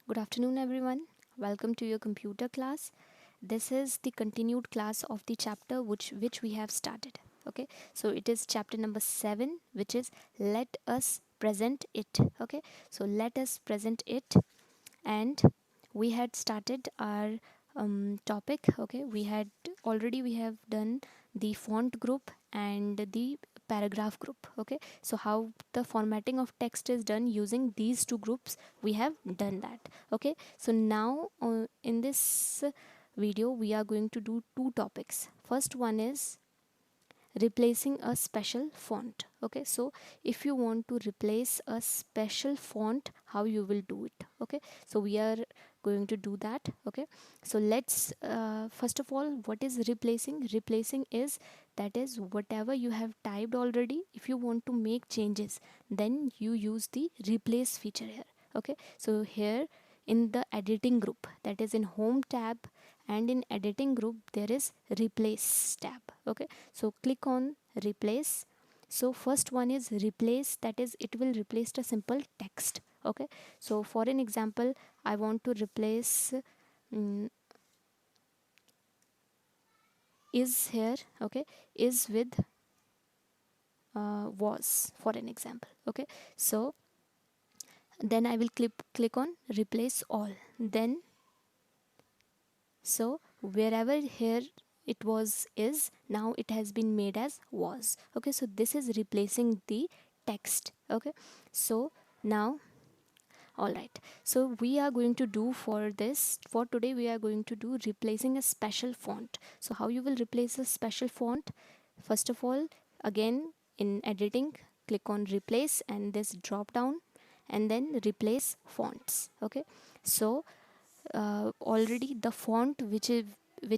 Good afternoon, everyone. Welcome to your computer class. This is the continued class of the chapter which we have started. Okay, so it is chapter number 7, which is let us present it. Okay, so let us present it, and we had started our topic. Okay, we have done the font group and the paragraph group. Okay, so how the formatting of text is done using these two groups, we have done that. Okay, so now in this video we are going to do two topics. First one is replacing a special font. Okay, so if you want to replace a special font, how you will do it? Okay, so we are going to do that. Okay, so let's first of all, what is replacing is, that is whatever you have typed already, if you want to make changes, then you use the replace feature here. Okay, so here in the editing group, that is in home tab, and in editing group there is replace tab. Okay, so click on replace. So first one is replace, that is it will replace the simple text. Okay, so for an example, I want to replace mm, is here. Okay, is with was, for an example. Okay, so then I will click on replace all. Then so wherever here it was is, now it has been made as was. Okay, so this is replacing the text. Okay, so now, all right, so we are going to do for this, for today we are going to do replacing a special font. So how you will replace a special font? First of all, again in editing, click on replace and this drop down, and then replace fonts. Okay, so already the font which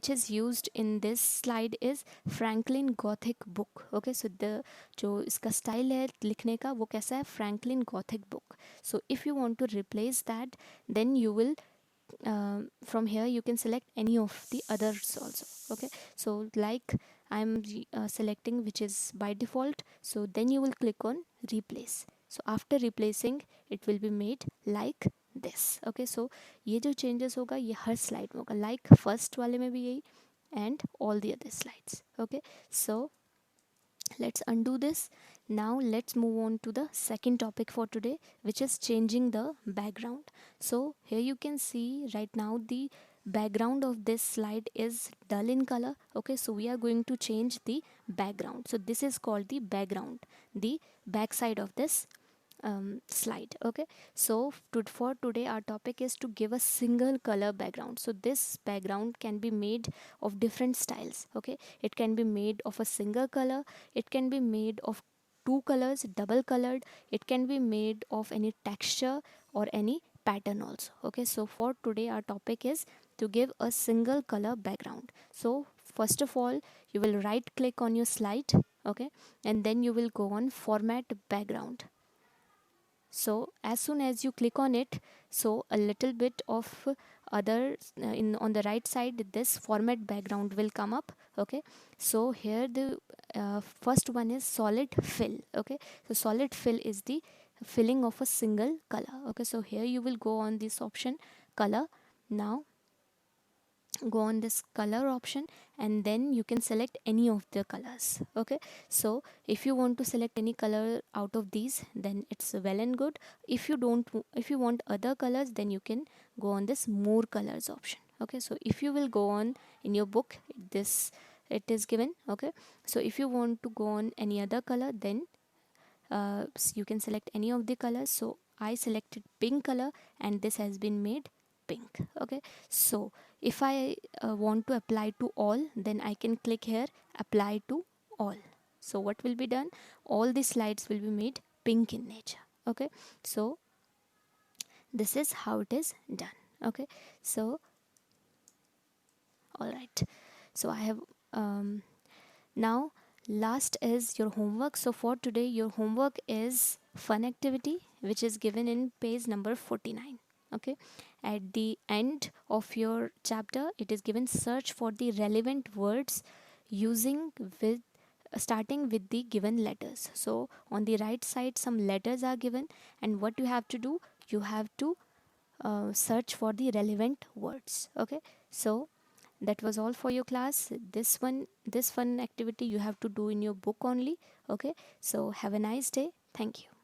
is used in this slide is Franklin Gothic book. Okay, so the जो इसका style है लिखने का वो कैसा है, Franklin Gothic book. So if you want to replace that, then you will from here you can select any of the others also. Okay, so like I'm selecting which is by default, so then you will click on replace. So after replacing, it will be made like this. Okay, so ये जो changes होगा ये हर slide में होगा, like first वाले में भी यही, and all the other slides. Okay, so let's undo this. Now let's move on to the second topic for today, which is changing the background. So here you can see right now the background of this slide is dull in color. Okay, so we are going to change the background. So this is called the background, the back side of this slide. Okay, so for today our topic is to give a single color background. So this background can be made of different styles. Okay, it can be made of a single color, it can be made of two colors, double colored, it can be made of any texture or any pattern also. Okay, so for today our topic is to give a single color background. So first of all, you will right click on your slide. Okay, and then you will go on format background. So as soon as you click on it, so a little bit of other in on the right side, this format background will come up. Okay, so here the first one is solid fill. Okay, so solid fill is the filling of a single color. Okay, so here you will go on this option color. Now go on this color option, and then you can select any of the colors. Okay, so if you want to select any color out of these, then it's well and good. If you don't, if you want other colors, then you can go on this more colors option. Okay, so if you will go on in your book, this it is given. Okay, so if you want to go on any other color, then you can select any of the colors. So I selected pink color, and this has been made pink. Okay, so if I want to apply to all, then I can click here apply to all. So what will be done, all the slides will be made pink in nature. Okay, so this is how it is done. Okay, so all right, so I have now last is your homework. So for today your homework is fun activity, which is given in page number 49. Okay, at the end of your chapter it is given search for the relevant words using with starting with the given letters. So on the right side some letters are given, and what you have to do, you have to search for the relevant words. Okay, so that was all for your class. This fun activity you have to do in your book only. Okay, so have a nice day. Thank you.